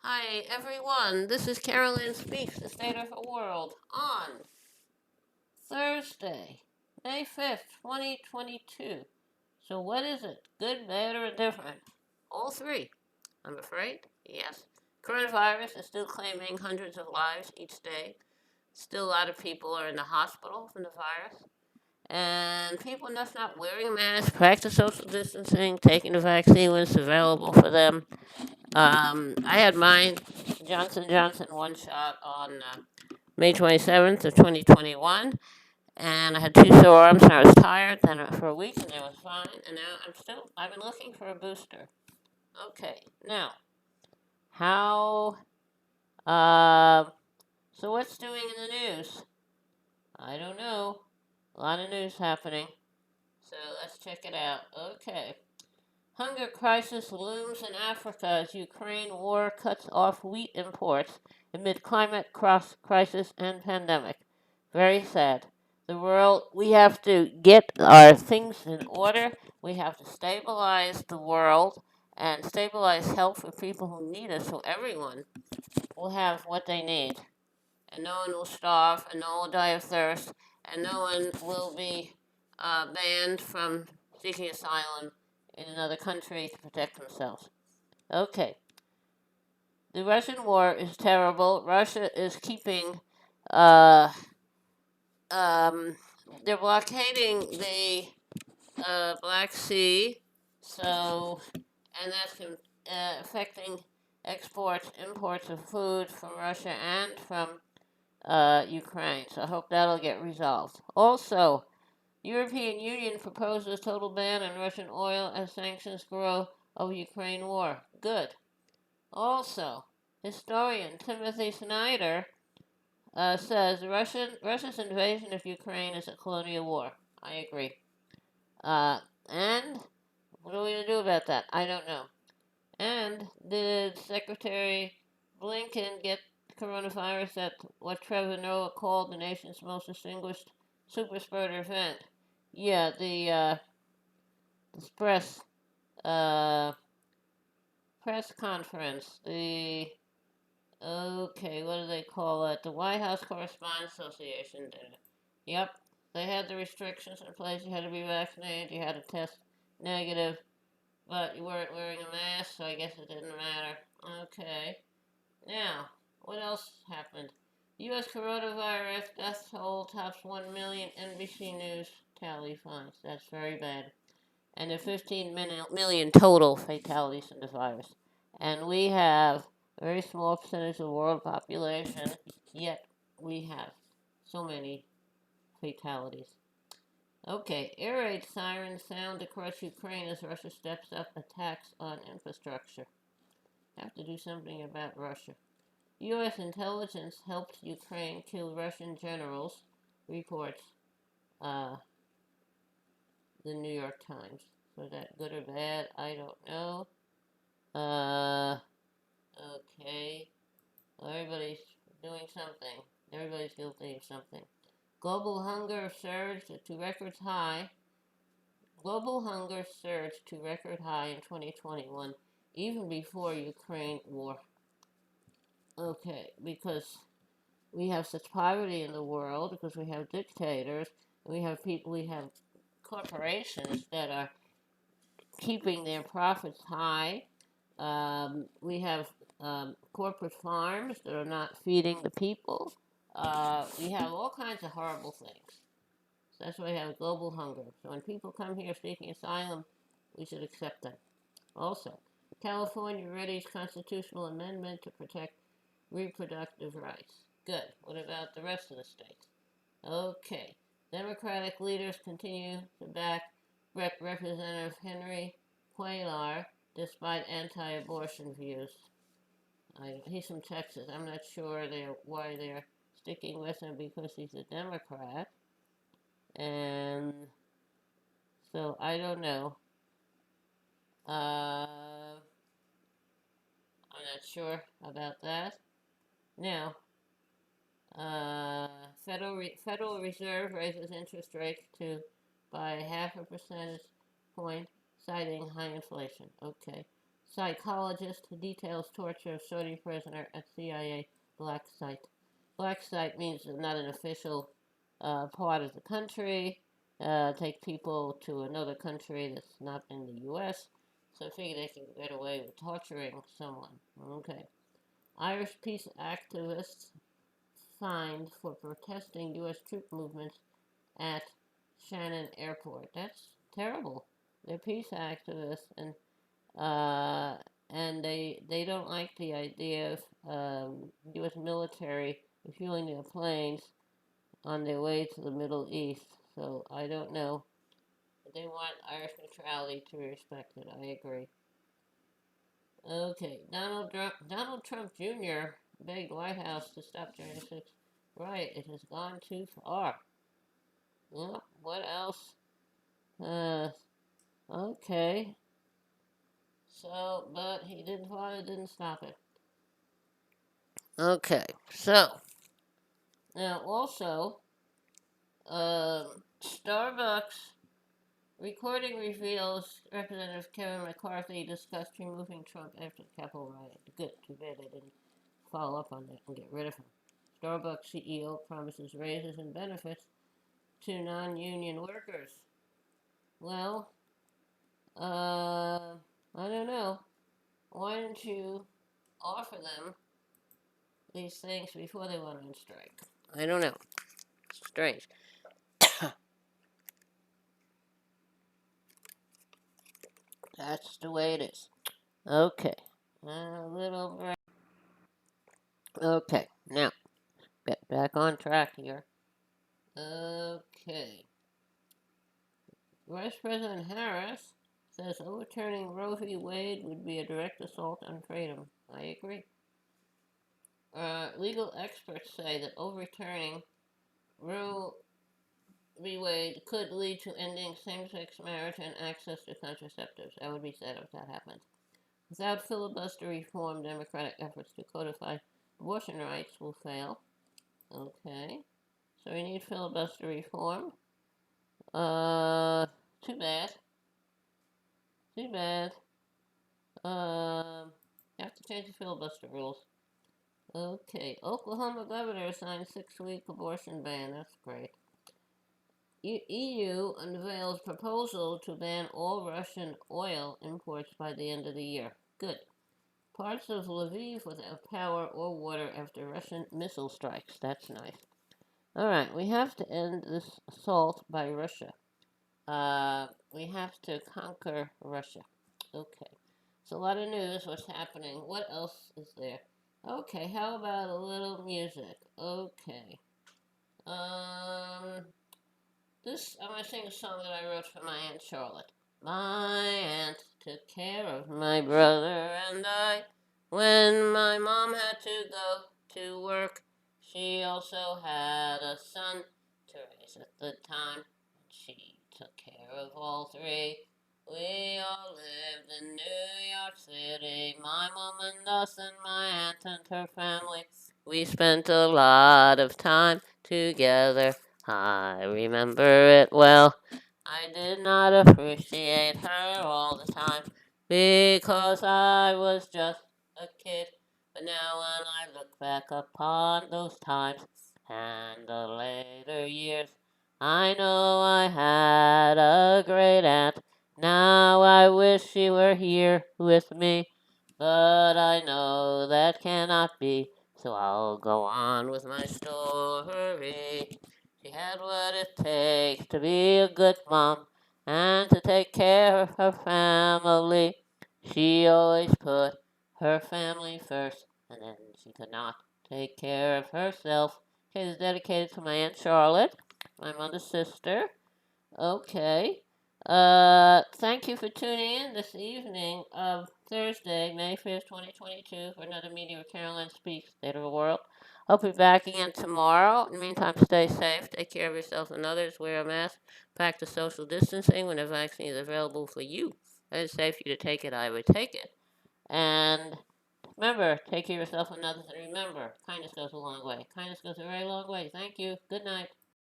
Hi, everyone. This is Carolyn Speaks, the State of the World, on Thursday, May 5th, 2022. So, what is it? Good, bad, or indifferent? All three, I'm afraid. Yes. Coronavirus is still claiming hundreds of lives each day. Still, a lot of people are in the hospital from the virus. And people just not wearing masks, practice social distancing, taking the vaccine when it's available for them. I had mine, Johnson Johnson, one shot on May 27th of 2021, and I had two sore arms and I was tired. Then for a week and it was fine, and now I've been looking for a booster. Okay, now how? Uh, so what's doing in the news? I don't know. A lot of news happening. So let's check it out. Okay. Hunger crisis looms in Africa as Ukraine war cuts off wheat imports amid climate crisis and pandemic. Very sad. The world, we have to get our things in order. We have to stabilize the world and stabilize health for people who need it so everyone will have what they need. And no one will starve, and no one will die of thirst, and no one will be banned from seeking asylum in another country to protect themselves. Okay, the Russian war is terrible. Russia is keeping, uh, um, they're blockading the Black Sea, so, and that's affecting exports, imports of food from Russia and from Ukraine. So I hope that'll get resolved. Also, European Union proposes total ban on Russian oil as sanctions grow over Ukraine war. Good. Also, historian Timothy Snyder says Russia's invasion of Ukraine is a colonial war. I agree. And what are we gonna do about that? I don't know. And did Secretary Blinken get coronavirus at what Trevor Noah called the nation's most distinguished super spreader event? Yeah, the uh, press conference. What do they call it? The White House Correspondents Association did it. Yep, they had the restrictions in place. You had to be vaccinated. You had to test negative, but you weren't wearing a mask, so I guess it didn't matter. Okay. Now, what else happened? U.S. coronavirus death toll tops 1 million. NBC News tally finds. That's very bad. And there are 15 million total fatalities in the virus. And we have a very small percentage of the world population, yet we have so many fatalities. Okay, air raid sirens sound across Ukraine as Russia steps up attacks on infrastructure. Have to do something about Russia. U.S. intelligence helped Ukraine kill Russian generals, reports uh, the New York Times. So is that good or bad? I don't know. Uh, okay. Well, everybody's doing something. Everybody's guilty of something. Global hunger surged to records high. Global hunger surged to record high in 2021, even before Ukraine war. Okay, because we have such poverty in the world, because we have dictators, we have corporations that are keeping their profits high. We have corporate farms that are not feeding the people. We have all kinds of horrible things. So that's why we have global hunger. So when people come here seeking asylum, we should accept them. Also, California readies constitutional amendment to protect reproductive rights. Good. What about the rest of the states? Okay. Democratic leaders continue to back Representative Henry Cuellar despite anti-abortion views. He's from Texas. I'm not sure why they're sticking with him because he's a Democrat. And so I don't know. I'm not sure about that. Now, Federal Reserve raises interest rates by half a percentage point, citing high inflation. Okay, psychologist details torture of Saudi prisoner at CIA black site. Black site means not an official part of the country. Take people to another country that's not in the U.S. So I figure they can get away with torturing someone. Okay. Irish peace activists fined for protesting U.S. troop movements at Shannon Airport. That's terrible. They're peace activists, uh, and they don't like the idea of U.S. military refueling their planes on their way to the Middle East. So I don't know. They want Irish neutrality to be respected. I agree. Okay, Donald Trump Jr. begged White House to stop January 6th. Right, it has gone too far. Yeah, what else? Uh, okay. So, but he didn't follow, didn't stop it. Okay, so now also, Starbucks recording reveals Representative Kevin McCarthy discussed removing Trump after the Capitol riot. Good, too bad they didn't follow up on that and get rid of him. Starbucks CEO promises raises and benefits to non-union workers. Well, I don't know. Why don't you offer them these things before they went on strike? I don't know. It's strange. That's the way it is. Okay. A little break. Okay. Now, get back on track here. Okay. Vice President Harris says overturning Roe v. Wade would be a direct assault on freedom. I agree. Legal experts say that overturning Roe v. Wade could lead to ending same-sex marriage and access to contraceptives. That would be sad if that happened. Without filibuster reform, Democratic efforts to codify abortion rights will fail. Okay. So we need filibuster reform. Too bad. Too bad. Have to change the filibuster rules. Okay. Oklahoma governor signed 6-week abortion ban. That's great. EU unveils proposal to ban all Russian oil imports by the end of the year. Good. Parts of Lviv without power or water after Russian missile strikes. That's nice. All right, we have to end this assault by Russia. We have to conquer Russia. Okay. It's a lot of news. What's happening? What else is there? Okay, how about a little music? Okay. Um, I'm gonna sing a song that I wrote for my Aunt Charlotte. My aunt took care of my brother and I when my mom had to go to work. She also had a son to raise at the time. She took care of all three. We all lived in New York City, my mom and us and my aunt and her family. We spent a lot of time together. I remember it well. I did not appreciate her all the time because I was just a kid. But now when I look back upon those times and the later years, I know I had a great aunt. Now I wish she were here with me, but I know that cannot be. So I'll go on with my story. She had what it takes to be a good mom and to take care of her family. She always put her family first, and then she could not take care of herself. Okay, this is dedicated to my Aunt Charlotte, my mother's sister. Okay. Thank you for tuning in this evening of Thursday, May 5th, 2022, for another meeting with Caroline Speaks, State of the World. Hope you're back again tomorrow. In the meantime, stay safe, take care of yourself and others, wear a mask, practice social distancing when a vaccine is available for you. If it's safe for you to take it, I would take it. And remember, take care of yourself and others, and remember, kindness goes a long way. Kindness goes a very long way. Thank you. Good night.